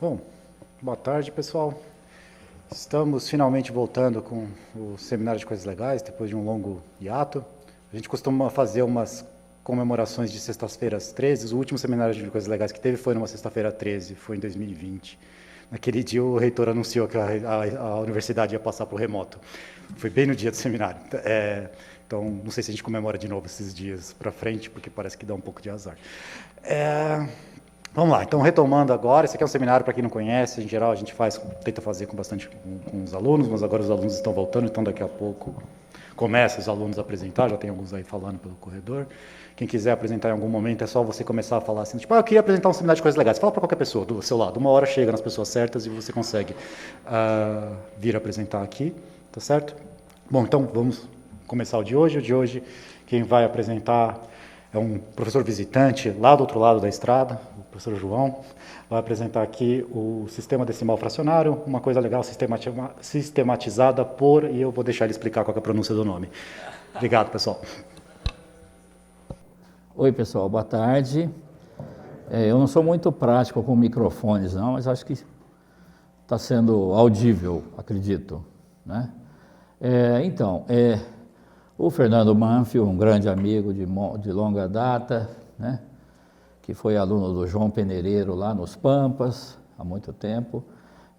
Bom, boa tarde, pessoal. Estamos finalmente voltando com o Seminário de Coisas Legais, depois de um longo hiato. A gente costuma fazer umas comemorações de sextas-feiras 13. O último Seminário de Coisas Legais que teve foi numa sexta-feira 13, foi em 2020. Naquele dia o reitor anunciou que a universidade ia passar para o remoto. Foi bem no dia do seminário. Então, não sei se a gente comemora de novo esses dias para frente, porque parece que dá um pouco de azar. Vamos lá, então retomando agora, esse aqui é um seminário para quem não conhece, em geral a gente tenta fazer com os alunos, mas agora os alunos estão voltando, então daqui a pouco começa os alunos a apresentar, já tem alguns aí falando pelo corredor. Quem quiser apresentar em algum momento é só você começar a falar assim, tipo, eu queria apresentar um seminário de coisas legais. Fala para qualquer pessoa do seu lado, uma hora chega nas pessoas certas e você consegue vir apresentar aqui, tá certo? Bom, então vamos começar o de hoje. O de hoje, quem vai apresentar é um professor visitante lá do outro lado da estrada, o professor João, vai apresentar aqui o sistema decimal fracionário, uma coisa legal sistematizada por, e eu vou deixar ele explicar qual é a pronúncia do nome. Obrigado, pessoal. Oi, pessoal, boa tarde. Eu não sou muito prático com microfones, não, mas acho que está sendo audível, acredito, né? O Fernando Manfio, um grande amigo de longa data, né, que foi aluno do João Peneireiro lá nos Pampas, há muito tempo.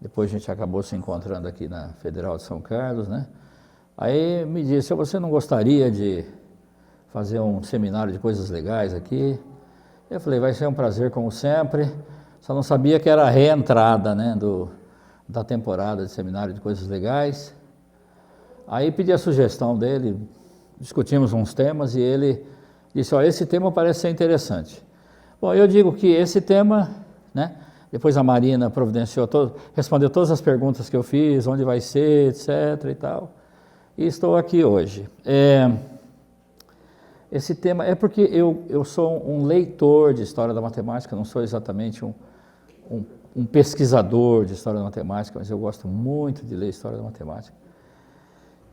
Depois a gente acabou se encontrando aqui na Federal de São Carlos, né? Aí me disse, você não gostaria de fazer um seminário de coisas legais aqui? Eu falei, vai ser um prazer como sempre, só não sabia que era a reentrada, né, da temporada de seminário de coisas legais. Aí pedi a sugestão dele, discutimos uns temas e ele disse, esse tema parece ser interessante. Bom, eu digo que esse tema, né, depois a Marina providenciou, respondeu todas as perguntas que eu fiz, onde vai ser, etc. e tal, e estou aqui hoje. Esse tema é porque eu sou um leitor de História da Matemática, não sou exatamente um pesquisador de História da Matemática, mas eu gosto muito de ler História da Matemática.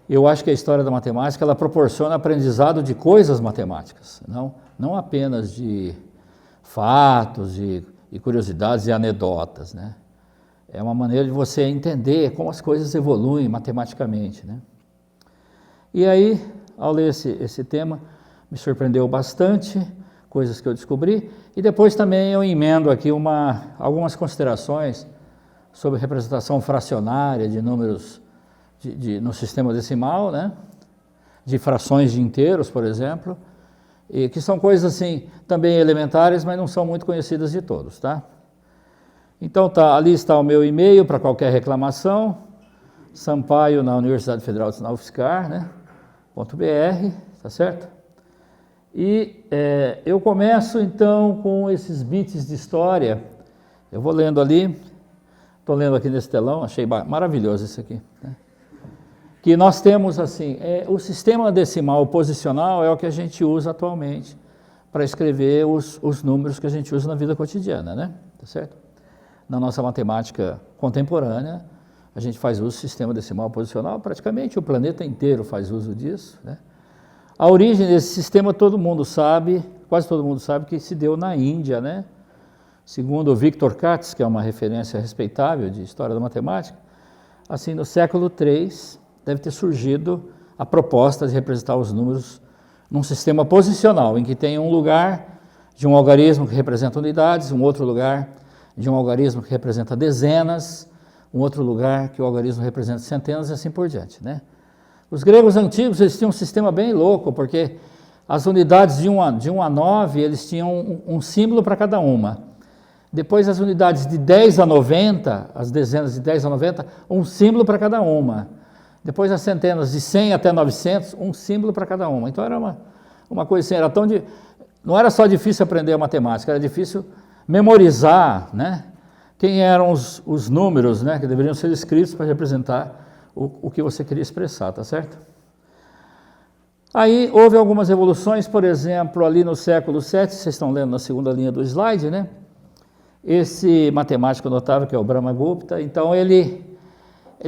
Eu acho que a história da matemática ela proporciona aprendizado de coisas matemáticas, não apenas de fatos e curiosidades e anedotas, né? É uma maneira de você entender como as coisas evoluem matematicamente, né? E aí, ao ler esse tema, me surpreendeu bastante, coisas que eu descobri, e depois também eu emendo aqui algumas considerações sobre representação fracionária de números no sistema decimal, né? De frações de inteiros, por exemplo, e que são coisas assim também elementares, mas não são muito conhecidas de todos, tá? Então ali está o meu e-mail para qualquer reclamação, Sampaio na Universidade Federal de UFSCar, né? .br, tá certo? E eu começo então com esses bits de história, eu vou lendo ali, estou lendo aqui nesse telão, achei maravilhoso isso aqui, né? Que nós temos assim, o sistema decimal posicional é o que a gente usa atualmente para escrever os números que a gente usa na vida cotidiana, né? Tá certo? Na nossa matemática contemporânea, a gente faz uso do sistema decimal posicional, praticamente o planeta inteiro faz uso disso, né? A origem desse sistema todo mundo sabe, quase todo mundo sabe que se deu na Índia, né? Segundo o Victor Katz, que é uma referência respeitável de história da matemática, assim no século III, deve ter surgido a proposta de representar os números num sistema posicional, em que tem um lugar de um algarismo que representa unidades, um outro lugar de um algarismo que representa dezenas, um outro lugar que o algarismo representa centenas e assim por diante, né? Os gregos antigos eles tinham um sistema bem louco, porque as unidades de 1 a 9, eles tinham um símbolo para cada uma. Depois as unidades de 10 a 90, as dezenas de 10 a 90, um símbolo para cada uma. Depois as centenas de 100 até 900, um símbolo para cada uma. Então era uma coisa assim, não era só difícil aprender a matemática, era difícil memorizar, né? Quem eram os números, né, que deveriam ser escritos para representar o que você queria expressar, tá certo? Aí houve algumas evoluções, por exemplo, ali no século VII, vocês estão lendo na segunda linha do slide, né? Esse matemático notável que é o Brahmagupta, então ele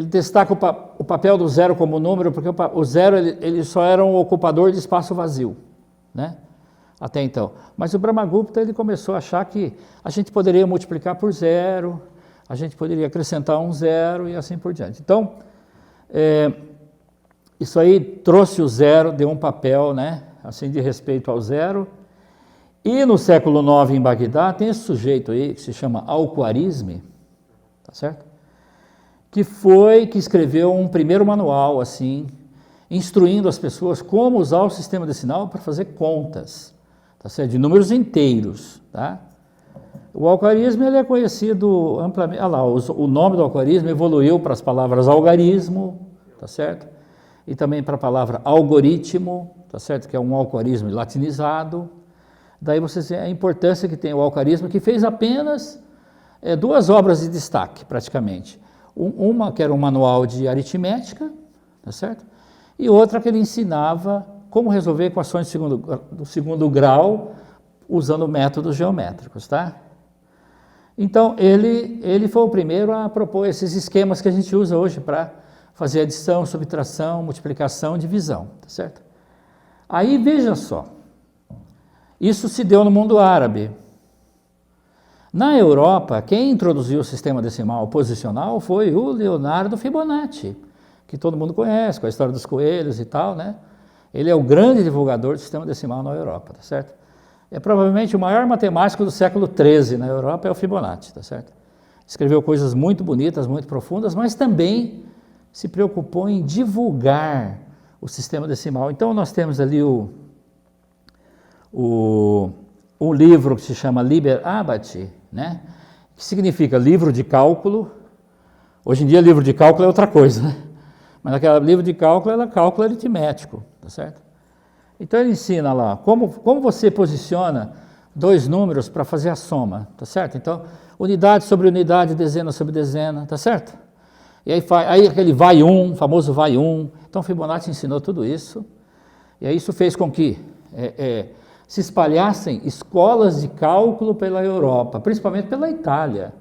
destaca o papel do zero como número, porque o zero ele só era um ocupador de espaço vazio, né? Até então. Mas o Brahmagupta ele começou a achar que a gente poderia multiplicar por zero, a gente poderia acrescentar um zero e assim por diante. Então, isso aí trouxe o zero, deu um papel, né, assim, de respeito ao zero. E no século IX, em Bagdá, tem esse sujeito aí que se chama Al-Khwarizmi, tá certo? Que escreveu um primeiro manual, assim, instruindo as pessoas como usar o sistema decimal para fazer contas, tá certo? De números inteiros, tá? O Al-Khwarizmi, ele é conhecido amplamente, o nome do Al-Khwarizmi evoluiu para as palavras algarismo, tá certo? E também para a palavra algoritmo, tá certo? Que é um algarismo latinizado. Daí vocês veem a importância que tem o Al-Khwarizmi, que fez apenas 2 obras de destaque, praticamente. Uma que era um manual de aritmética, tá certo? E outra que ele ensinava como resolver equações do segundo grau usando métodos geométricos, tá? Então, ele foi o primeiro a propor esses esquemas que a gente usa hoje para fazer adição, subtração, multiplicação, divisão, tá certo? Aí, veja só, isso se deu no mundo árabe. Na Europa, quem introduziu o sistema decimal posicional foi o Leonardo Fibonacci, que todo mundo conhece, com a história dos coelhos e tal, né? Ele é o grande divulgador do sistema decimal na Europa, tá certo? É provavelmente o maior matemático do século XIII na Europa, é o Fibonacci, tá certo? Escreveu coisas muito bonitas, muito profundas, mas também se preocupou em divulgar o sistema decimal. Então, nós temos ali um livro que se chama Liber Abaci, né? Que significa livro de cálculo. Hoje em dia, livro de cálculo é outra coisa, né? Mas naquele livro de cálculo era cálculo aritmético, tá certo? Então ele ensina lá como você posiciona 2 números para fazer a soma, tá certo? Então, unidade sobre unidade, dezena sobre dezena, tá certo? E aí aquele vai 1, famoso vai 1. Então Fibonacci ensinou tudo isso. E aí isso fez com que se espalhassem escolas de cálculo pela Europa, principalmente pela Itália.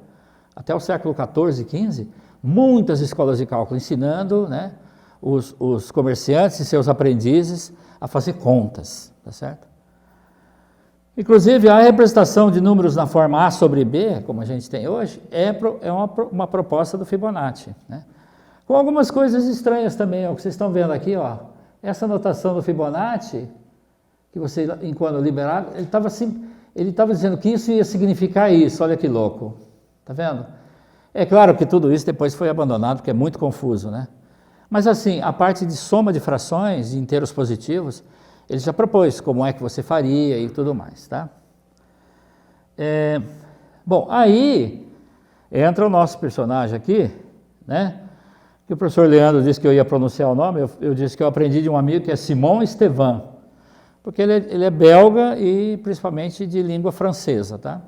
Até o século XIV, XV, muitas escolas de cálculo ensinando, né, os comerciantes e seus aprendizes a fazer contas, tá certo? Inclusive, a representação de números na forma A sobre B, como a gente tem hoje, é uma proposta do Fibonacci, né? Com algumas coisas estranhas também, ó, o que vocês estão vendo aqui, ó, essa notação do Fibonacci, que você, enquanto liberado, ele estava dizendo que isso ia significar isso, olha que louco, tá vendo? É claro que tudo isso depois foi abandonado, porque é muito confuso, né? Mas assim, a parte de soma de frações, de inteiros positivos, ele já propôs como é que você faria e tudo mais, tá? Bom, aí entra o nosso personagem aqui, né? Que o professor Leandro disse que eu ia pronunciar o nome, eu disse que eu aprendi de um amigo que é Simon Estevan, porque ele é belga e principalmente de língua francesa, tá?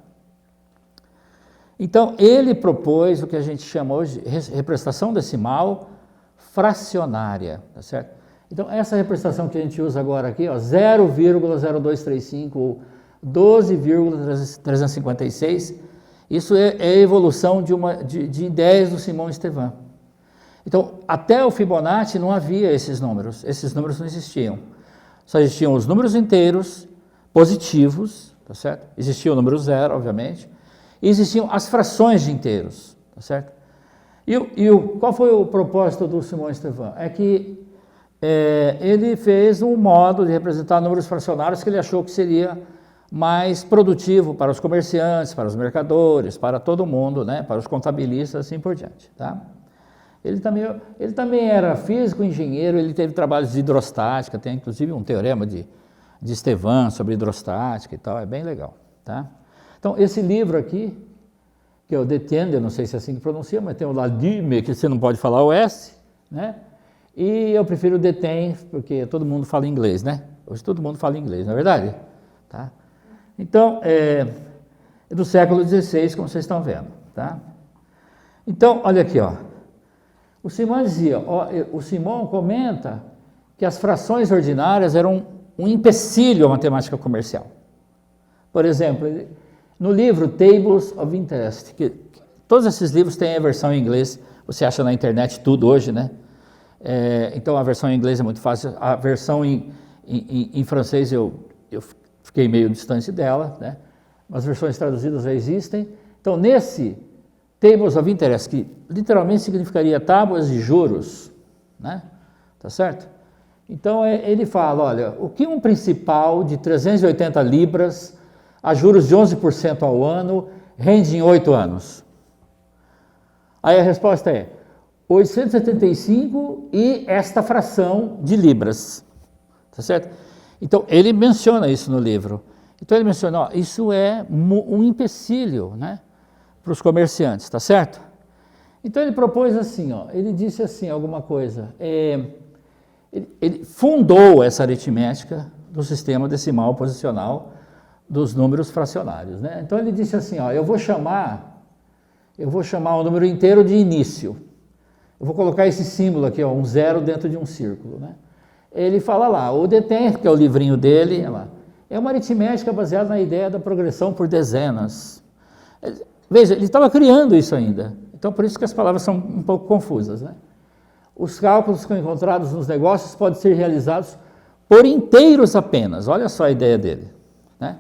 Então, ele propôs o que a gente chama hoje de representação decimal fracionária, tá certo? Então, essa representação que a gente usa agora aqui, 0,0235 ou 12,356, isso é a evolução de ideias do Simon Estevan. Então, até o Fibonacci não havia esses números não existiam. Só existiam os números inteiros positivos, tá certo? Existia o número zero, obviamente, e existiam as frações de inteiros, tá certo? Qual foi o propósito do Simon Estevan? É que ele fez um modo de representar números fracionários que ele achou que seria mais produtivo para os comerciantes, para os mercadores, para todo mundo, né? Para os contabilistas, assim por diante, tá? Ele também era físico, engenheiro, ele teve trabalhos de hidrostática, tem inclusive um teorema de Estevan sobre hidrostática e tal, é bem legal, tá? Então, esse livro aqui, que é o Detienne, eu não sei se é assim que pronuncia, mas tem o Ladime, que você não pode falar o S, né? E eu prefiro o Detienne, porque todo mundo fala inglês, né? Hoje todo mundo fala inglês, não é verdade? Tá? Então, é do século XVI, como vocês estão vendo, tá? Então, olha aqui, ó. O Simon dizia, o Simon comenta que as frações ordinárias eram um empecilho à matemática comercial. Por exemplo, no livro Tables of Interest, que todos esses livros têm a versão em inglês, você acha na internet tudo hoje, né? Então a versão em inglês é muito fácil, a versão em francês eu fiquei meio distante dela, né? As versões traduzidas já existem. Então nesse tables of interest, que literalmente significaria tábuas de juros, né? Tá certo? Então ele fala, olha, o que um principal de 380 libras a juros de 11% ao ano rende em 8 anos? Aí a resposta é 875 e esta fração de libras, tá certo? Então ele menciona isso no livro. Então ele menciona, ó, isso é um empecilho, né, para os comerciantes, tá certo? Então ele propôs assim, ó, ele disse assim alguma coisa, ele fundou essa aritmética do sistema decimal posicional dos números fracionários, né? Então ele disse assim, ó, eu vou chamar o número inteiro de início. Eu vou colocar esse símbolo aqui, ó, um zero dentro de um círculo, né? Ele fala lá, o DETEN, que é o livrinho dele, é uma aritmética baseada na ideia da progressão por dezenas. Veja, ele estava criando isso ainda, então por isso que as palavras são um pouco confusas, né? Os cálculos que são encontrados nos negócios podem ser realizados por inteiros apenas, olha só a ideia dele, né?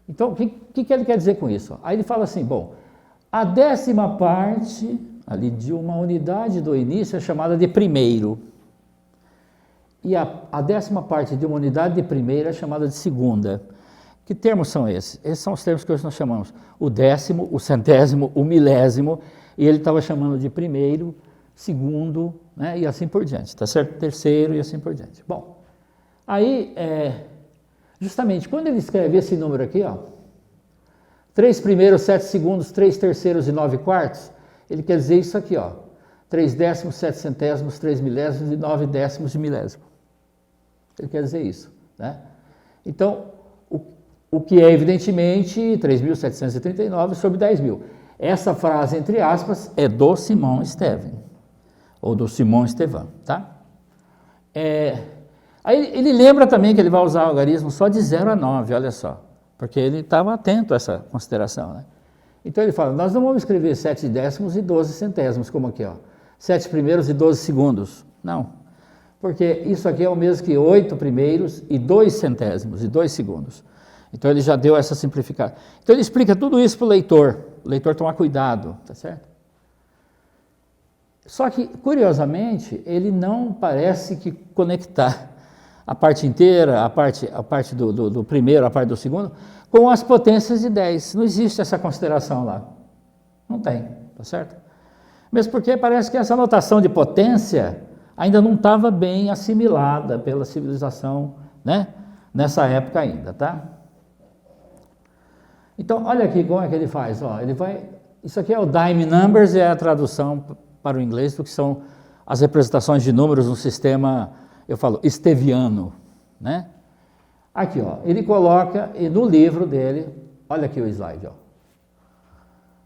Então, o que ele quer dizer com isso? Aí ele fala assim, bom, a 10ª parte ali de uma unidade do início é chamada de primeiro. E a 10ª parte de uma unidade de primeira é chamada de segunda. Que termos são esses? Esses são os termos que hoje nós chamamos o décimo, o centésimo, o milésimo, e ele estava chamando de primeiro, segundo, né, e assim por diante, tá certo? Terceiro e assim por diante. Bom, aí, justamente, quando ele escreve esse número aqui, ó, 3 primeiros, 7 segundos, 3 terceiros e 9 quartos, ele quer dizer isso aqui, ó, 3 décimos, 7 centésimos, 3 milésimos e 9 décimos de milésimo. Ele quer dizer isso, né? Então, o que é evidentemente 3.739 sobre 10.000. Essa frase, entre aspas, é do Simão Estevan, ou do Simão Estevan, tá? Aí ele lembra também que ele vai usar o algarismo só de 0 a 9, olha só, porque ele estava atento a essa consideração, né? Então ele fala, nós não vamos escrever 7 décimos e 12 centésimos, como aqui, ó, 7 primeiros e 12 segundos, não, porque isso aqui é o mesmo que 8 primeiros e 2 centésimos e 2 segundos. Então ele já deu essa simplificada. Então ele explica tudo isso para o leitor tomar cuidado, tá certo? Só que, curiosamente, ele não parece que conectar a parte inteira, a parte do primeiro, a parte do segundo, com as potências de 10. Não existe essa consideração lá. Não tem, tá certo? Mesmo porque parece que essa notação de potência ainda não estava bem assimilada pela civilização, né? Nessa época ainda, tá? Então, olha aqui como é que ele faz. Ó, isso aqui é o dime numbers, é a tradução para o inglês do que são as representações de números no sistema, eu falo, esteviano, né? Aqui, ó, ele coloca, e no livro dele, olha aqui o slide, ó.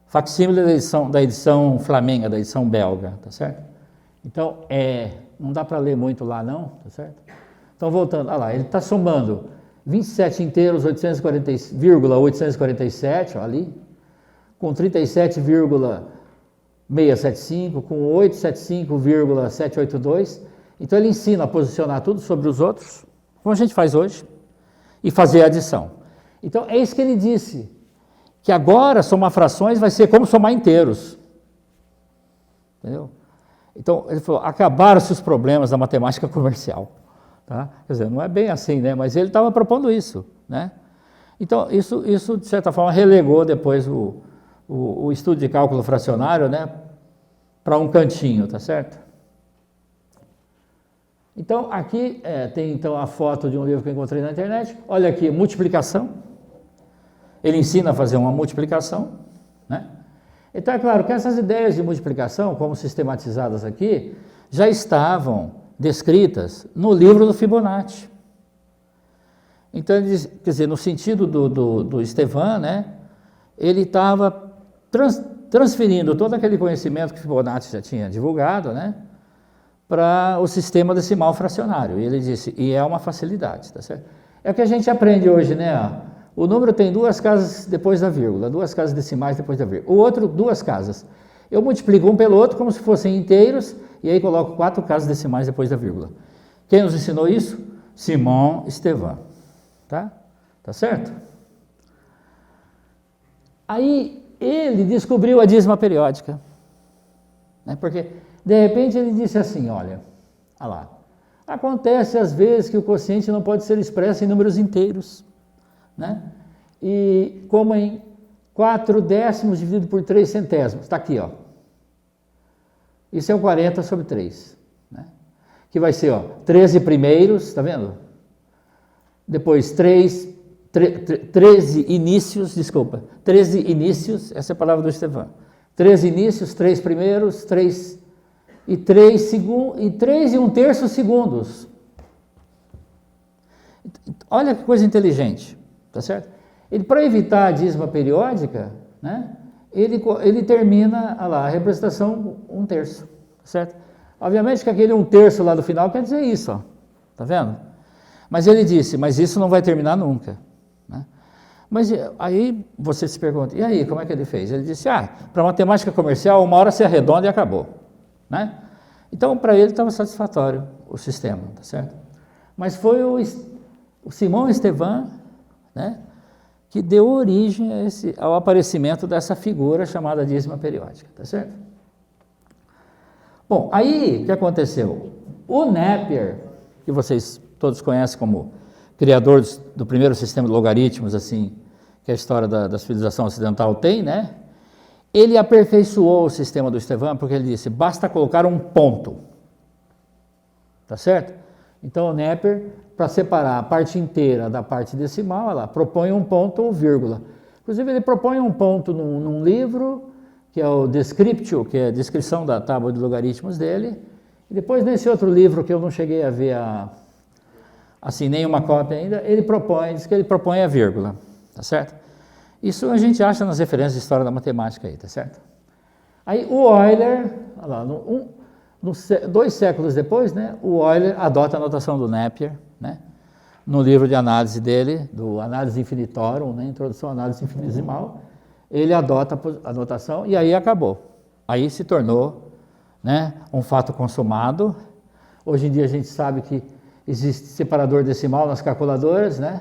Facsímile da edição flamenga, da edição belga, tá certo? Então, não dá para ler muito lá não, tá certo? Então, voltando, olha lá, ele está somando 27 inteiros, 840,847, ó, ali, com 37,675, com 875,782. Então ele ensina a posicionar tudo sobre os outros, como a gente faz hoje, e fazer a adição. Então é isso que ele disse, que agora somar frações vai ser como somar inteiros. Entendeu? Então ele falou, acabaram-se os problemas da matemática comercial. Tá? Quer dizer, não é bem assim, né? Mas ele estava propondo isso, né? Então, isso de certa forma relegou depois o estudo de cálculo fracionário, né, para um cantinho, tá certo? Então, aqui tem então a foto de um livro que eu encontrei na internet. Olha aqui, multiplicação. Ele ensina a fazer uma multiplicação, né? Então, é claro que essas ideias de multiplicação, como sistematizadas aqui, já estavam descritas no livro do Fibonacci. Então, ele diz, quer dizer, no sentido do Estevan, né, ele estava transferindo todo aquele conhecimento que Fibonacci já tinha divulgado, né, para o sistema decimal fracionário. E ele disse, e é uma facilidade, tá certo? É o que a gente aprende hoje, né? Ó, o número tem 2 casas depois da vírgula, 2 casas decimais depois da vírgula. O outro, 2 casas. Eu multiplico um pelo outro como se fossem inteiros, e aí coloco 4 casas decimais depois da vírgula. Quem nos ensinou isso? Simão Estevan. Tá? Tá certo? Aí ele descobriu a dízima periódica. Né? Porque, de repente, ele disse assim, olha lá, acontece às vezes que o quociente não pode ser expresso em números inteiros, né? E como em 4 décimos dividido por 3 centésimos, está aqui, ó. Isso é o 40 sobre 3, né? Que vai ser, ó, 13 primeiros, está vendo? Depois 13 inícios, desculpa, 13 inícios, essa é a palavra do Estevão. 13 inícios, 3 primeiros, 3 e 3 e 1/3 segundos. Olha que coisa inteligente, tá certo? Ele, para evitar a dízima periódica, né, ele termina a representação 1/3, tá certo? Obviamente que aquele 1/3 lá do final quer dizer isso, ó, tá vendo? Mas ele disse, mas isso não vai terminar nunca, né? Mas aí você se pergunta, e aí, como é que ele fez? Ele disse, para matemática comercial, uma hora se arredonda e acabou, né? Então, para ele estava satisfatório o sistema, tá certo? Mas foi o Simão Estevão, né, que deu origem ao aparecimento dessa figura chamada dízima periódica, tá certo? Bom, aí o que aconteceu? O Napier, que vocês todos conhecem como criador do primeiro sistema de logaritmos, assim, que a história da civilização ocidental tem, né? Ele aperfeiçoou o sistema do Estevão porque ele disse, basta colocar um ponto, tá certo? Então o Napier, para separar a parte inteira da parte decimal, ela propõe um ponto ou vírgula. Inclusive ele propõe um ponto num livro, que é o Descriptio, que é a descrição da tábua de logaritmos dele, e depois nesse outro livro que eu não cheguei a ver assim, nenhuma cópia ainda, diz que ele propõe a vírgula, tá certo? Isso a gente acha nas referências de história da matemática aí, tá certo? Aí o Euler, olha lá, 2 séculos depois, né, o Euler adota a notação do Napier, né, no livro de análise dele, do Análise Infinitorum, né, Introdução à Análise Infinitesimal, ele adota a notação e aí acabou. Aí se tornou, né, um fato consumado. Hoje em dia a gente sabe que existe separador decimal nas calculadoras, né?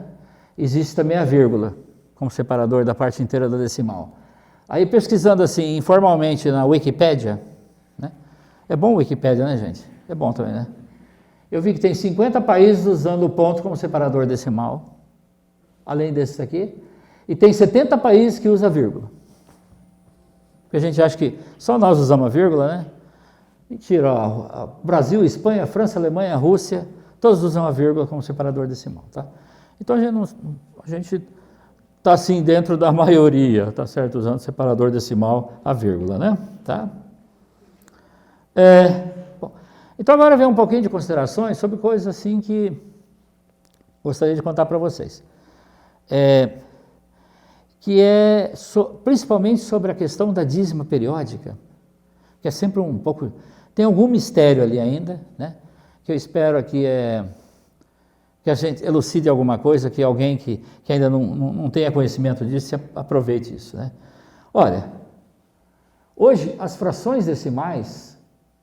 Existe também a vírgula, como separador da parte inteira da decimal. Aí pesquisando assim, informalmente na Wikipédia, né? É bom o Wikipédia, né, gente? É bom também, né? Eu vi que tem 50 países usando o ponto como separador decimal, além desses aqui, e tem 70 países que usam a vírgula. Porque a gente acha que só nós usamos a vírgula, né? Mentira, ó, Brasil, Espanha, França, Alemanha, Rússia, todos usam a vírgula como separador decimal, tá? Então a gente está assim dentro da maioria, tá certo? Usando separador decimal, a vírgula, né? Tá? Bom, então agora vem um pouquinho de considerações sobre coisas assim que gostaria de contar para vocês. Principalmente sobre a questão da dízima periódica, que é sempre um pouco... Tem algum mistério ali ainda, né? Que eu espero que a gente elucide alguma coisa, que alguém que ainda não tenha conhecimento disso, aproveite isso, né? Olha, hoje as frações decimais,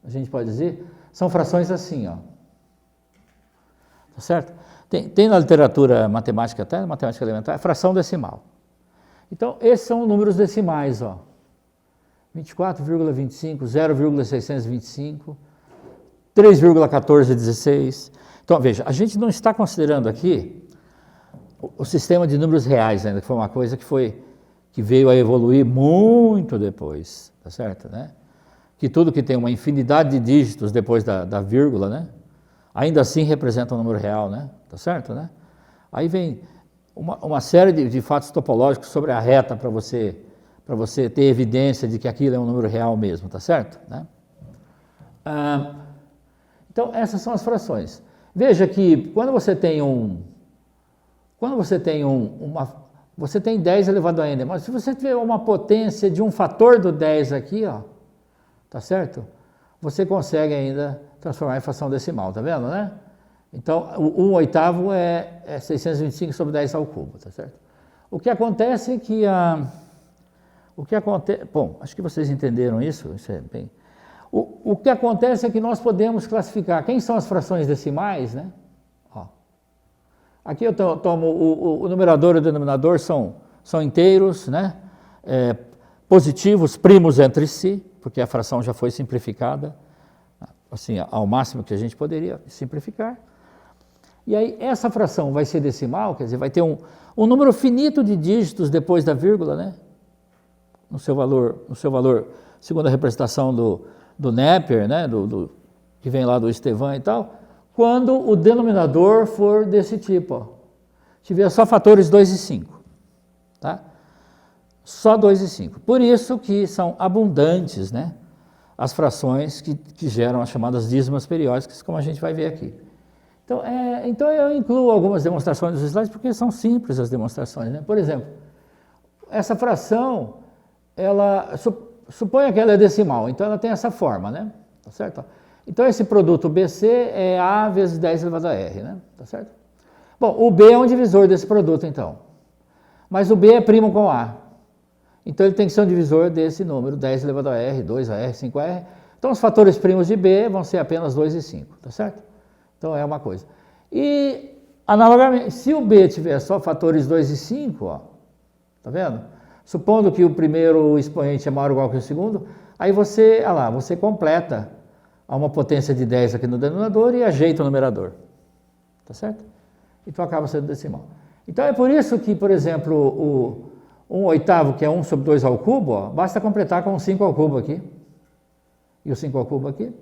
a gente pode dizer, são frações assim, ó. Tá certo? Tem na literatura matemática, até na matemática elementar, fração decimal. Então, esses são números decimais, ó. 24,25, 0,625, 3,1416. Então, veja, a gente não está considerando aqui o sistema de números reais ainda, que foi uma coisa que veio a evoluir muito depois, tá certo, né? Que tudo que tem uma infinidade de dígitos depois da vírgula, né? Ainda assim representa um número real, né? Tá certo, né? Aí vem uma série de fatos topológicos sobre a reta para você ter evidência de que aquilo é um número real mesmo, tá certo? Né? Então, essas são as frações. Veja que quando você tem você tem 10 elevado a n, mas se você tiver uma potência de um fator do 10 aqui, ó, tá certo? Você consegue ainda transformar em fração decimal, tá vendo, né? Então, o 1/8 é 625 sobre 10 ao cubo, tá certo? O que acontece é que bom, acho que vocês entenderam isso é bem... O que acontece é que nós podemos classificar quem são as frações decimais, né? Ó, aqui eu tomo o numerador e o denominador são inteiros, né? positivos primos entre si, porque a fração já foi simplificada, assim, ao máximo que a gente poderia simplificar. E aí essa fração vai ser decimal, quer dizer, vai ter um número finito de dígitos depois da vírgula, né? No seu valor, segundo a representação do Napier, né? Que vem lá do Estevan e tal, quando o denominador for desse tipo, ó. Tiver só fatores 2 e 5, tá? Só 2 e 5. Por isso que são abundantes, né? As frações que geram as chamadas dízimas periódicas, como a gente vai ver aqui. Então eu incluo algumas demonstrações dos slides, porque são simples as demonstrações, né? Por exemplo, essa fração, ela suponha que ela é decimal, então ela tem essa forma, né? Tá certo? Então esse produto BC é A vezes 10 elevado a R, né? Tá certo? Bom, o B é um divisor desse produto, então. Mas o B é primo com A. Então ele tem que ser um divisor desse número, 10 elevado a R, 2AR, 5AR. Então os fatores primos de B vão ser apenas 2 e 5, tá certo? Então é uma coisa. E, analogamente, se o B tiver só fatores 2 e 5, ó, tá vendo? Supondo que o primeiro expoente é maior ou igual que o segundo, aí você completa a uma potência de 10 aqui no denominador e ajeita o numerador. Tá certo? Então acaba sendo decimal. Então é por isso que, por exemplo, o 1/8, que é 1 sobre 2 ao cubo, ó, basta completar com 5 ao cubo aqui. E o 5 ao cubo aqui.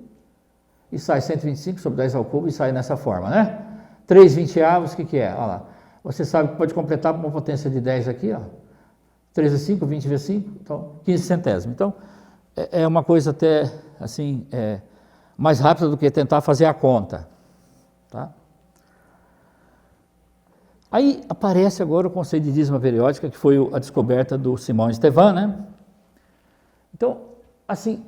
E sai 125 sobre 10 ao cubo e sai nessa forma, né? 3/20, o que é? Olha lá. Você sabe que pode completar com uma potência de 10 aqui, ó. 3 vezes 5, 20 vezes 5, então 15 centésimos. Então, é uma coisa até, assim, mais rápida do que tentar fazer a conta, tá? Aí aparece agora o conceito de dízima periódica, que foi a descoberta do Simão Estevan, né? Então, assim,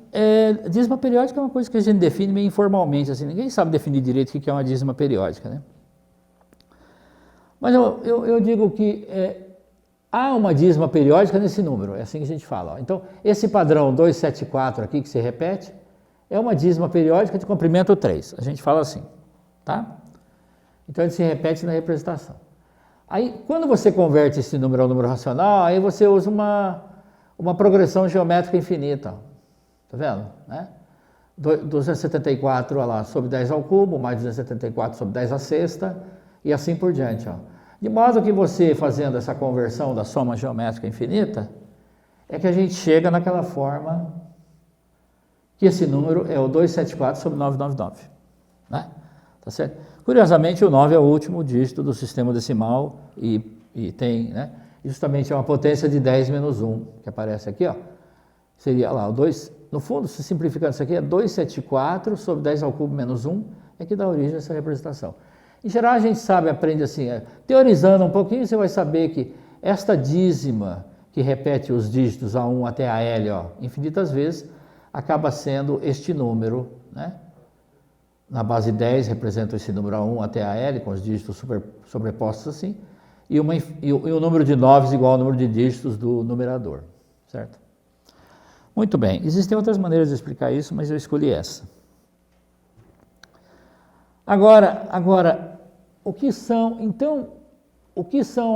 dízima periódica é uma coisa que a gente define meio informalmente, assim, ninguém sabe definir direito o que é uma dízima periódica, né? Mas eu digo que há uma dízima periódica nesse número, é assim que a gente fala. Ó. Então, esse padrão 274 aqui que se repete, é uma dízima periódica de comprimento 3, a gente fala assim, tá? Então, ele se repete na representação. Aí, quando você converte esse número ao número racional, aí você usa uma progressão geométrica infinita, ó. Tá vendo? Né? 274 lá, sobre 10 ao cubo, mais 274 sobre 10 à sexta, e assim por diante. Ó. De modo que você, fazendo essa conversão da soma geométrica infinita, é que a gente chega naquela forma que esse número é o 274 sobre 999. Né? Tá certo? Curiosamente, o 9 é o último dígito do sistema decimal e tem, né? Justamente é uma potência de 10 menos 1, que aparece aqui, ó. Seria lá, o 2, no fundo, se simplificando isso aqui, é 274 sobre 10 ao cubo menos 1, é que dá origem a essa representação. Em geral, a gente aprende assim, teorizando um pouquinho, você vai saber que esta dízima, que repete os dígitos A1 até a L, ó, infinitas vezes, acaba sendo este número, né? Na base 10 representa esse número A1 até a L, com os dígitos sobrepostos assim, e o número de 9 igual ao número de dígitos do numerador, certo? Muito bem, existem outras maneiras de explicar isso, mas eu escolhi essa. Agora, o que são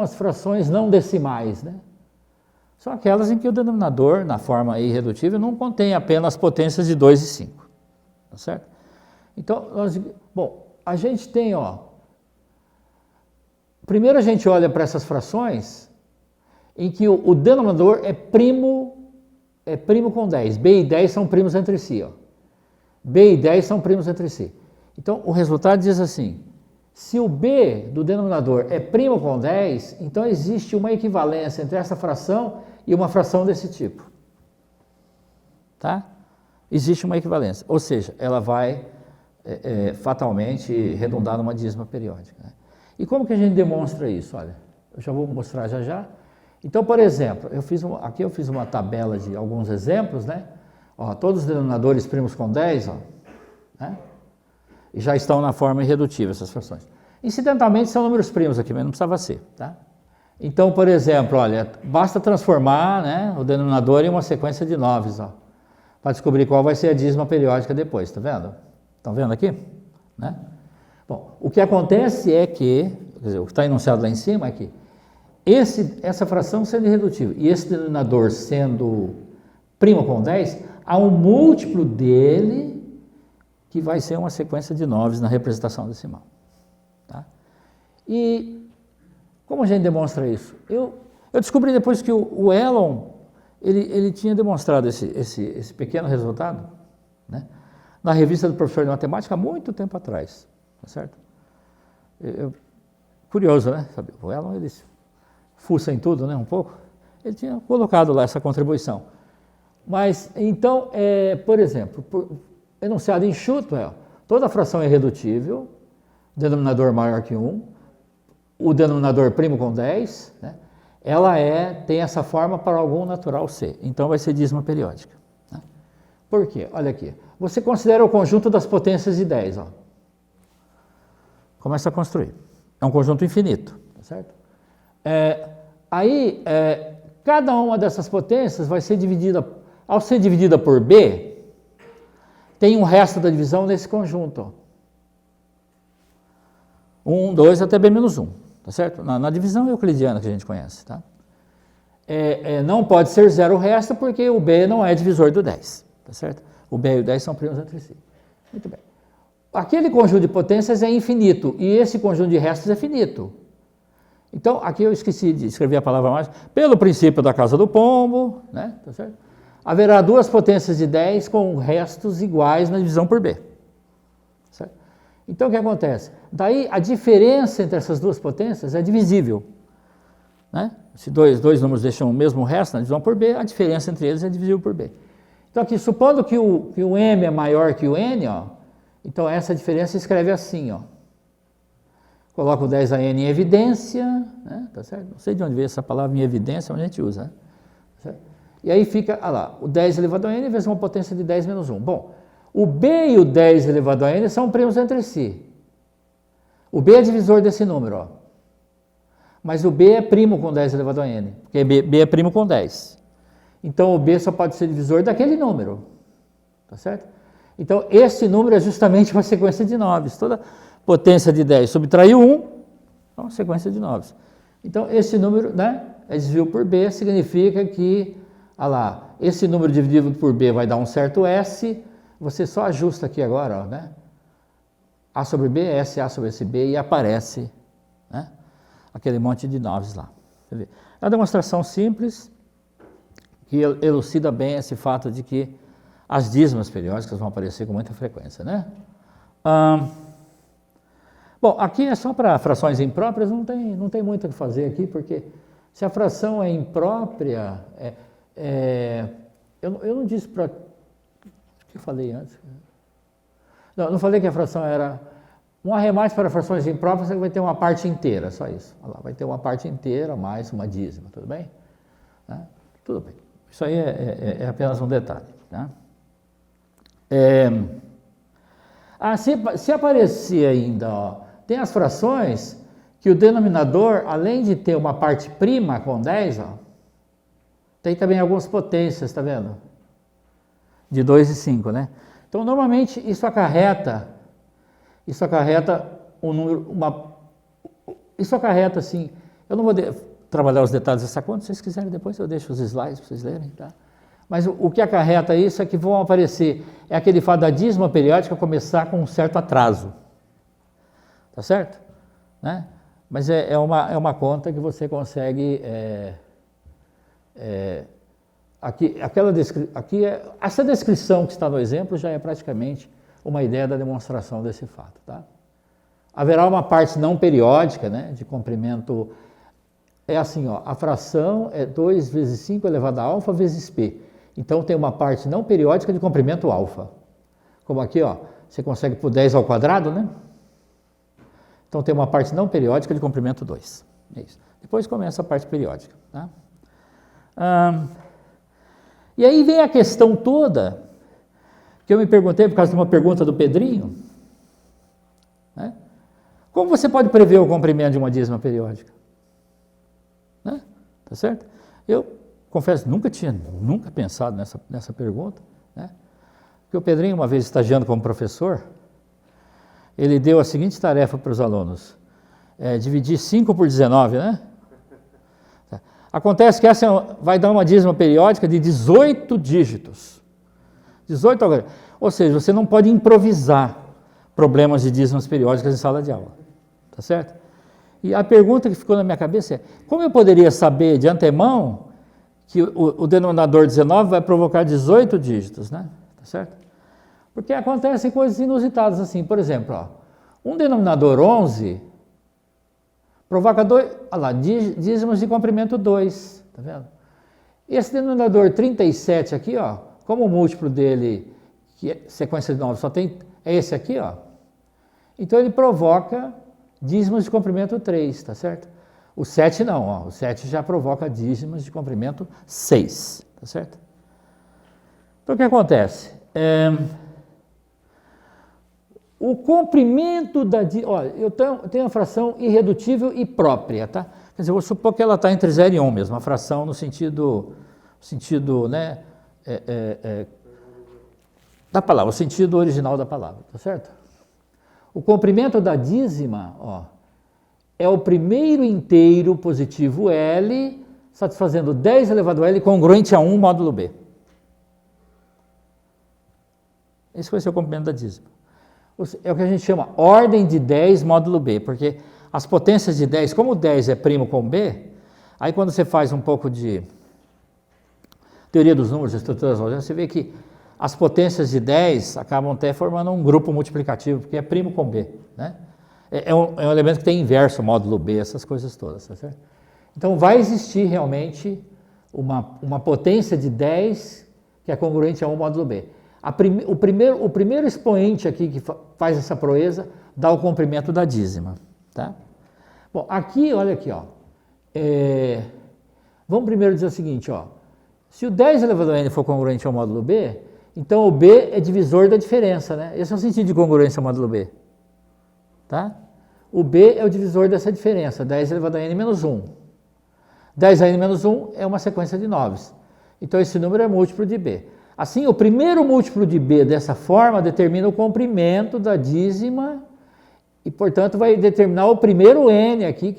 as frações não decimais, né? São aquelas em que o denominador, na forma irredutível, não contém apenas potências de 2 e 5, tá certo? Então, a gente tem, ó, primeiro a gente olha para essas frações em que o denominador é primo com 10. B e 10 são primos entre si, ó. B e 10 são primos entre si. Então, o resultado diz assim, se o B do denominador é primo com 10, então existe uma equivalência entre essa fração e uma fração desse tipo. Tá? Existe uma equivalência, ou seja, ela vai fatalmente redundar numa dízima periódica. Né? E como que a gente demonstra isso? Olha, eu já vou mostrar já. Então, por exemplo, aqui eu fiz uma tabela de alguns exemplos, né? Ó, todos os denominadores primos com 10, ó, né? E já estão na forma irredutível essas frações. Incidentalmente são números primos aqui, mas não precisava ser, tá? Então, por exemplo, olha, basta transformar, né, o denominador em uma sequência de 9, ó, para descobrir qual vai ser a dízima periódica depois, tá vendo? Estão vendo aqui? Né? Bom, o que acontece é que, quer dizer, o que está enunciado lá em cima é que essa fração sendo irredutível e esse denominador sendo primo com 10, há um múltiplo dele que vai ser uma sequência de 9 na representação decimal. Tá? E como a gente demonstra isso? Eu descobri depois que o Elon, ele tinha demonstrado esse pequeno resultado, né, na revista do professor de matemática há muito tempo atrás, tá certo? Curioso, né? Sabe? O Elon, ele fuça em tudo, né, um pouco. Ele tinha colocado lá essa contribuição. Mas, então, por exemplo, por enunciado enxuto, toda fração é irredutível, denominador maior que 1, o denominador primo com 10, né, ela tem essa forma para algum natural C. Então, vai ser dízima periódica. Né? Por quê? Olha aqui. Você considera o conjunto das potências de 10. Ó. Começa a construir. É um conjunto infinito. Tá certo? Cada uma dessas potências vai ser dividida, ao ser dividida por B, tem um resto da divisão nesse conjunto. Ó. 1, 2 até B menos 1. Tá certo? Na divisão euclidiana que a gente conhece. Tá? Não pode ser zero o resto porque o B não é divisor do 10. Tá certo? O B e o 10 são primos entre si. Muito bem. Aquele conjunto de potências é infinito e esse conjunto de restos é finito. Então, aqui eu esqueci de escrever a palavra mais. Pelo princípio da casa do pombo, né? Tá certo? Haverá duas potências de 10 com restos iguais na divisão por B. Certo? Então, o que acontece? Daí, a diferença entre essas duas potências é divisível. Né? Se dois números deixam o mesmo resto na divisão por B, a diferença entre eles é divisível por B. Então, aqui, supondo que o M é maior que o N, ó, então essa diferença se escreve assim, ó. Coloca o 10 a N em evidência, né? Tá certo? Não sei de onde veio essa palavra em evidência, onde a gente usa. Né? Tá certo? E aí fica, olha lá, o 10 elevado a N vezes uma potência de 10 menos 1. Bom, o B e o 10 elevado a N são primos entre si. O B é divisor desse número, ó. Mas o B é primo com 10 elevado a N, porque B é primo com 10. Então, o B só pode ser divisor daquele número, tá certo? Então, esse número é justamente uma sequência de 9. Toda potência de 10 subtraiu 1, é uma sequência de 9. Então, esse número, né, é divisível por B, significa que, olha lá, esse número dividido por B vai dar um certo S, você só ajusta aqui agora, ó, né? A sobre B, S, A sobre SB, e aparece, né, aquele monte de 9 lá. É uma demonstração simples, que elucida bem esse fato de que as dízimas periódicas vão aparecer com muita frequência, né? Bom, aqui é só para frações impróprias, não tem muito o que fazer aqui, porque se a fração é imprópria, eu não disse para... O que eu falei antes? Não falei que a fração era... Um arremate para frações impróprias, você vai ter uma parte inteira, só isso. Olha lá, vai ter uma parte inteira mais uma dízima, tudo bem? Né? Tudo bem. Isso aí é apenas um detalhe. Tá? Se aparecer ainda, ó, tem as frações que o denominador, além de ter uma parte prima com 10, ó, tem também algumas potências, está vendo? De 2 e 5, né? Então, normalmente, isso acarreta um número, isso acarreta, assim, eu não vou trabalhar os detalhes dessa conta, se vocês quiserem depois eu deixo os slides para vocês lerem, tá? Mas o que acarreta isso é que vão aparecer, é aquele fato da dízima periódica começar com um certo atraso, tá certo? Né? Mas é uma conta que você consegue, essa descrição que está no exemplo já é praticamente uma ideia da demonstração desse fato, tá? Haverá uma parte não periódica, né, de comprimento, é assim, ó, a fração é 2 vezes 5 elevado a alfa vezes P. Então, tem uma parte não periódica de comprimento alfa. Como aqui, ó, você consegue por 10 ao quadrado, né? Então, tem uma parte não periódica de comprimento 2. É isso. Depois começa a parte periódica, tá? E aí vem a questão toda, que eu me perguntei por causa de uma pergunta do Pedrinho, né? Como você pode prever o comprimento de uma dízima periódica? Né? Tá certo? Eu confesso, nunca pensado nessa pergunta, né? Porque o Pedrinho, uma vez estagiando como professor, ele deu a seguinte tarefa para os alunos, dividir 5 por 19, né? Acontece que essa vai dar uma dízima periódica de 18 dígitos. 18 algarismos. Ou seja, você não pode improvisar problemas de dízimas periódicas em sala de aula. Tá certo? E a pergunta que ficou na minha cabeça é: como eu poderia saber de antemão que o denominador 19 vai provocar 18 dígitos, né? Tá certo? Porque acontecem coisas inusitadas assim. Por exemplo, ó, um denominador 11 provoca dízimos de comprimento 2, tá vendo? Esse denominador 37 aqui, ó, como o múltiplo dele, que é sequência de 9, é esse aqui, ó. Então ele provoca dízimos de comprimento 3, tá certo? O 7 não, ó, o 7 já provoca dízimos de comprimento 6, tá certo? Então o que acontece? O comprimento da dízima, olha, eu tenho a fração irredutível e própria, tá? Quer dizer, eu vou supor que ela está entre 0 e 1 mesmo, a fração no sentido né, da palavra, o sentido original da palavra, tá certo? O comprimento da dízima, ó, é o primeiro inteiro positivo L, satisfazendo 10 elevado a L congruente a 1 módulo B. Esse vai ser o comprimento da dízima. É o que a gente chama ordem de 10 módulo B, porque as potências de 10, como o 10 é primo com B, aí quando você faz um pouco de teoria dos números, estruturas algébricas, você vê que as potências de 10 acabam até formando um grupo multiplicativo, porque é primo com B, né? É um elemento que tem inverso, módulo B, essas coisas todas, tá certo? Então vai existir realmente uma potência de 10 que é congruente a 1 módulo B. O primeiro expoente aqui que faz essa proeza dá o comprimento da dízima, tá? Bom, aqui, olha aqui, ó. Vamos primeiro dizer o seguinte, ó. Se o 10 elevado a n for congruente ao módulo B, então o B é divisor da diferença, né? Esse é o sentido de congruência ao módulo B, tá? O B é o divisor dessa diferença, 10 elevado a n menos 1. 10 a n menos 1 é uma sequência de 9. Então esse número é múltiplo de B. Assim, o primeiro múltiplo de B dessa forma determina o comprimento da dízima e, portanto, vai determinar o primeiro n aqui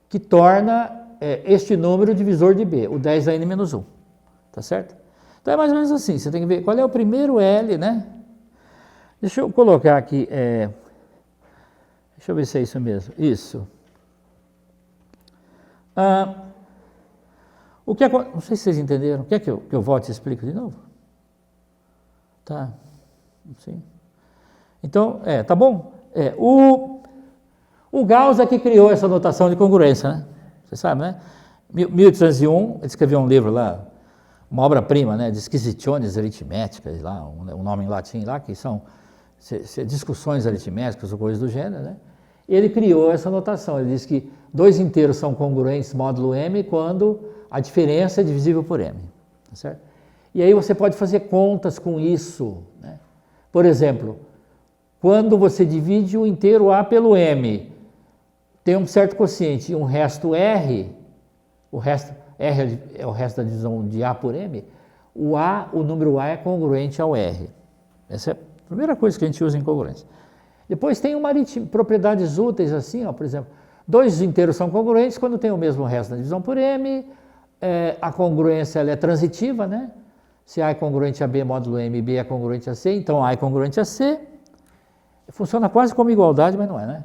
que torna este número divisor de B, o 10 a n menos 1. Tá certo? Então é mais ou menos assim, você tem que ver qual é o primeiro L, né? Deixa eu colocar aqui, deixa eu ver se é isso mesmo. Isso. Não sei se vocês entenderam. Quer que eu volte e explique de novo? Tá. Sim. Então, tá bom? O Gauss é que criou essa notação de congruência, né? Você sabe, né? 1801, ele escreveu um livro lá, uma obra-prima, né? Disquisitiones aritméticas, lá, um nome em latim lá, que são discussões aritméticas ou coisas do gênero, né? Ele criou essa notação. Ele diz que dois inteiros são congruentes módulo M quando a diferença é divisível por M, tá certo? E aí você pode fazer contas com isso, né? Por exemplo, quando você divide o inteiro A pelo M, tem um certo quociente e um resto R, R é o resto da divisão de A por M, o número A é congruente ao R. Essa é a primeira coisa que a gente usa em congruência. Depois tem propriedades úteis assim, ó, por exemplo, dois inteiros são congruentes quando tem o mesmo resto da divisão por M, a congruência ela é transitiva, né? Se A é congruente a B módulo M, B é congruente a C, então A é congruente a C. Funciona quase como igualdade, mas não é, né?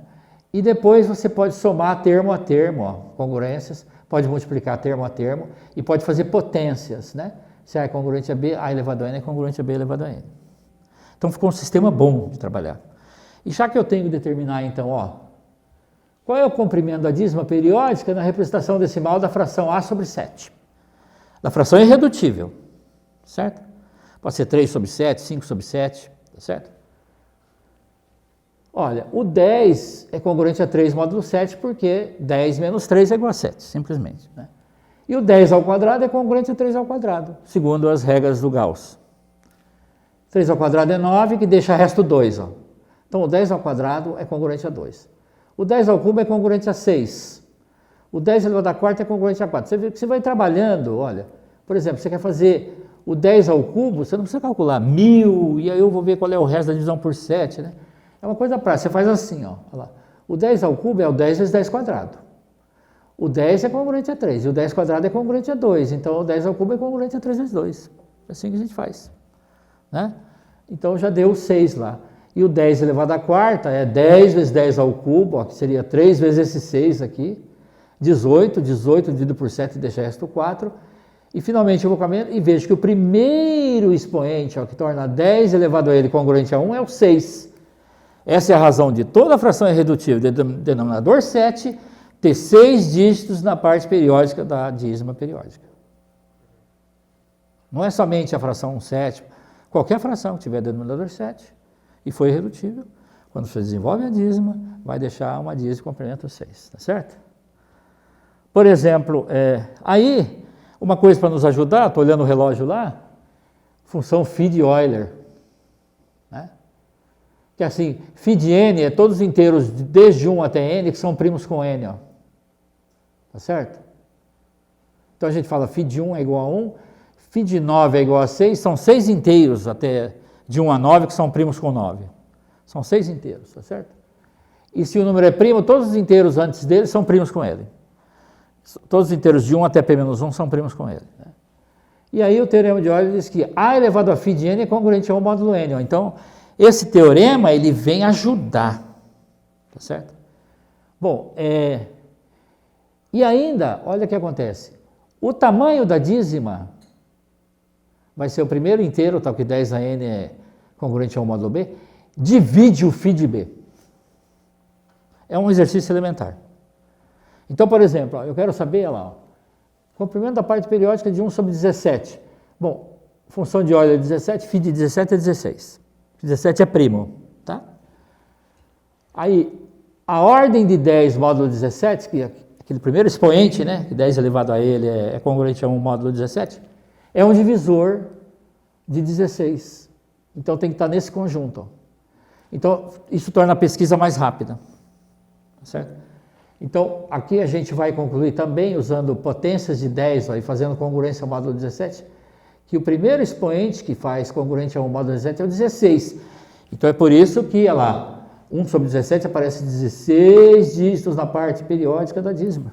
E depois você pode somar termo a termo, ó, congruências, pode multiplicar termo a termo e pode fazer potências, né? Se A é congruente a B, A elevado a N é congruente a B elevado a N. Então ficou um sistema bom de trabalhar. E já que eu tenho que determinar, então, ó, qual é o comprimento da dízima periódica na representação decimal da fração A sobre 7? Da fração irredutível, certo? Pode ser 3 sobre 7, 5 sobre 7, tá certo? Olha, o 10 é congruente a 3 módulo 7 porque 10 menos 3 é igual a 7, simplesmente, né? E o 10 ao quadrado é congruente a 3 ao quadrado, segundo as regras do Gauss. 3 ao quadrado é 9, que deixa resto 2, ó. Então, o 10 ao quadrado é congruente a 2. O 10 ao cubo é congruente a 6. O 10 elevado a quarta é congruente a 4. Você vê que você vai trabalhando, olha. Por exemplo, você quer fazer o 10 ao cubo, você não precisa calcular 1000, e aí eu vou ver qual é o resto da divisão por 7, né? É uma coisa prática. Você faz assim, ó. Olha lá. O 10 ao cubo é o 10 vezes 10 quadrado. O 10 é congruente a 3, e o 10 quadrado é congruente a 2, então o 10 ao cubo é congruente a 3 vezes 2. É assim que a gente faz. Né? Então já deu 6 lá. E o 10 elevado à quarta é 10 vezes 10 ao cubo, ó, que seria 3 vezes esse 6 aqui, 18, 18 dividido por 7 deixa o resto 4. E finalmente eu vou caminhando e vejo que o primeiro expoente, ó, que torna 10 elevado a ele congruente a 1, é o 6. Essa é a razão de toda fração irredutível de denominador 7 ter 6 dígitos na parte periódica da dízima periódica. Não é somente a fração 1 sétimo, qualquer fração que tiver denominador 7 e for irredutível, quando você desenvolve a dízima, vai deixar uma dízima de complemento 6, tá certo? Por exemplo, aí, uma coisa para nos ajudar, estou olhando o relógio lá, função phi de Euler, né? Que assim, phi de n é todos os inteiros desde 1 até n que são primos com n, ó. Tá certo? Então a gente fala phi de 1 é igual a 1, phi de 9 é igual a 6, são 6 inteiros até de 1 a 9 que são primos com 9. São 6 inteiros, tá certo? E se o número é primo, todos os inteiros antes dele são primos com ele. Todos os inteiros de 1 até p-1 são primos com ele. Né? E aí o teorema de Euler diz que a elevado a phi de n é congruente ao módulo n. Ó. Então, esse teorema, ele vem ajudar. Tá certo? Bom, e ainda, olha o que acontece. O tamanho da dízima vai ser o primeiro inteiro, tal que 10 a n é congruente ao módulo b, divide o phi de b. É um exercício elementar. Então, por exemplo, ó, eu quero saber lá, ó, comprimento da parte periódica de 1 sobre 17. Bom, função de Euler é 17, phi de 17 é 16. 17 é primo, tá? Aí, a ordem de 10 módulo 17, que aquele primeiro expoente, né, que 10 elevado a ele é congruente a 1 módulo 17, é um divisor de 16. Então tem que estar nesse conjunto. Ó. Então isso torna a pesquisa mais rápida. Certo? Então aqui a gente vai concluir também usando potências de 10 ó, e fazendo congruência ao módulo 17, que o primeiro expoente que faz congruente ao módulo 17 é o 16. Então é por isso que, olha lá, 1 sobre 17 aparece 16 dígitos na parte periódica da dízima.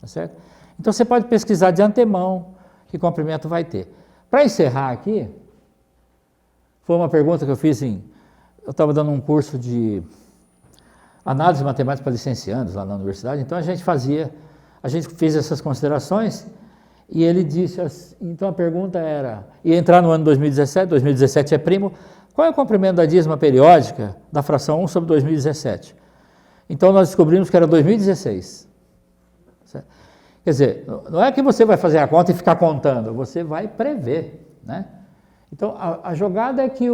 Tá certo? Então você pode pesquisar de antemão que comprimento vai ter. Para encerrar aqui, foi uma pergunta que eu fiz eu estava dando um curso de análise matemática para licenciandos lá na universidade, então a gente fez essas considerações e ele disse assim, então a pergunta era, ia entrar no ano 2017 é primo, qual é o comprimento da dízima periódica da fração 1 sobre 2017? Então nós descobrimos que era 2016. Certo? Quer dizer, não é que você vai fazer a conta e ficar contando, você vai prever, né? Então a jogada é que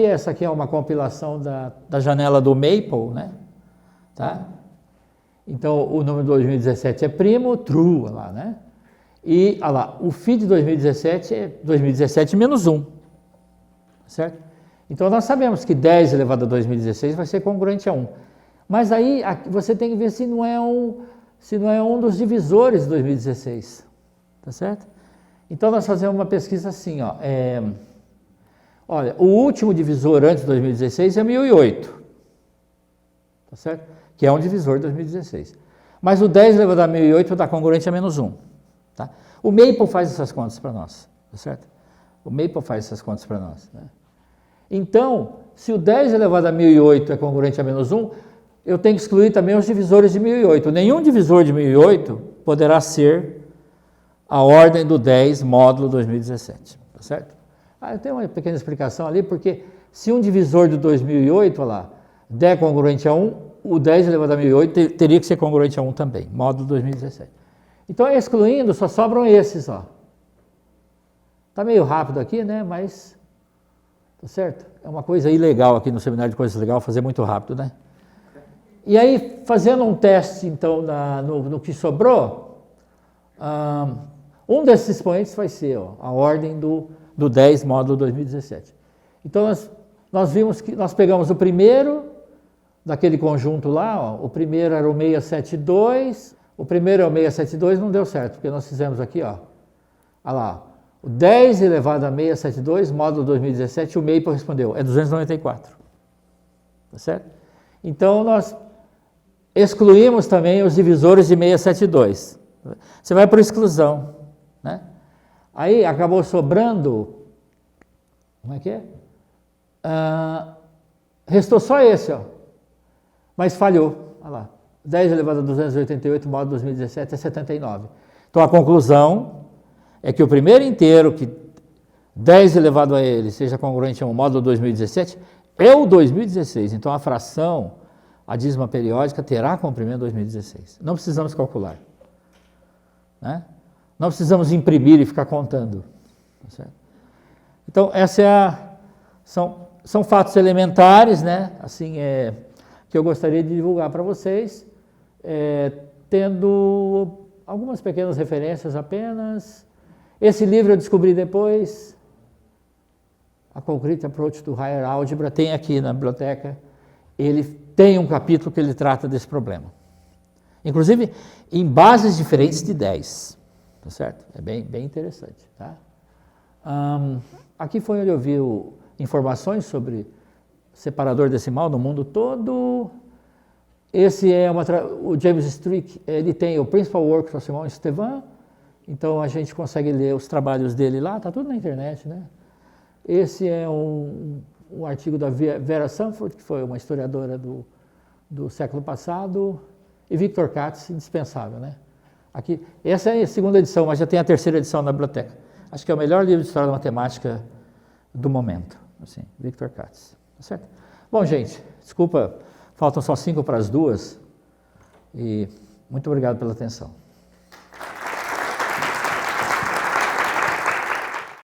essa aqui é uma compilação da janela do Maple, né? Tá? Então o número de 2017 é primo, true, olha lá, né? E olha lá, o phi de 2017 é 2017 menos 1. Certo? Então nós sabemos que 10 elevado a 2016 vai ser congruente a 1. Mas aí você tem que ver se não é um dos divisores de 2016. Tá certo? Então nós fazemos uma pesquisa assim, ó. Olha, o último divisor antes de 2016 é 1008. Tá certo? Que é um divisor de 2016. Mas o 10 elevado a 1008 dá congruente a menos 1. Tá? O Maple faz essas contas para nós. Tá certo? O Maple faz essas contas para nós. Né? Então, se o 10 elevado a 1008 é congruente a menos 1, eu tenho que excluir também os divisores de 1008. Nenhum divisor de 1008 poderá ser a ordem do 10 módulo 2017. Tá certo? Eu tenho uma pequena explicação ali, porque se um divisor de 2008, olha lá, der congruente a 1, o 10 elevado a 1008 teria que ser congruente a 1 também, módulo 2017. Então, excluindo, só sobram esses, ó. Tá meio rápido aqui, né, mas... Tá certo? É uma coisa ilegal aqui no seminário de coisas legais, fazer muito rápido, né? E aí, fazendo um teste, então, no que sobrou, um desses expoentes vai ser ó, a ordem do 10 módulo 2017. Então, nós vimos que nós pegamos o primeiro daquele conjunto lá, ó, o primeiro era o 672, o primeiro é o 672, não deu certo, porque nós fizemos aqui, ó, olha lá, o 10 elevado a 672, módulo 2017, o Maple respondeu, é 294. Tá certo? Então, nós excluímos também os divisores de 672. Você vai por exclusão, né? Aí acabou sobrando, como é que é? Restou só esse, ó, mas falhou. Olha lá, 10 elevado a 288 modo 2017 é 79. Então a conclusão é que o primeiro inteiro, que 10 elevado a ele seja congruente a um módulo 2017, é o 2016. Então a fração, a dízima periódica, terá comprimento 2016. Não precisamos calcular, né? Não precisamos imprimir e ficar contando. Tá certo? Então essa são fatos elementares, né? Assim, que eu gostaria de divulgar para vocês, tendo algumas pequenas referências apenas. Esse livro eu descobri depois, A Concrete Approach to Higher Algebra, tem aqui na biblioteca. Ele tem um capítulo que ele trata desse problema. Inclusive, em bases diferentes de 10. Tá certo? É bem interessante. Tá? Aqui foi onde eu vi informações sobre separador decimal no mundo todo. Esse é o James Strick, ele tem o Principal Works of Simon Estevan, então a gente consegue ler os trabalhos dele lá, está tudo na internet, né? Esse é um artigo da Vera Sanford, que foi uma historiadora do século passado, e Victor Katz, indispensável, né? Aqui, essa é a segunda edição, mas já tem a terceira edição na biblioteca. Acho que é o melhor livro de história da matemática do momento, assim, Victor Katz, tá certo? Bom, gente, desculpa, faltam só 5 para as 2, e muito obrigado pela atenção.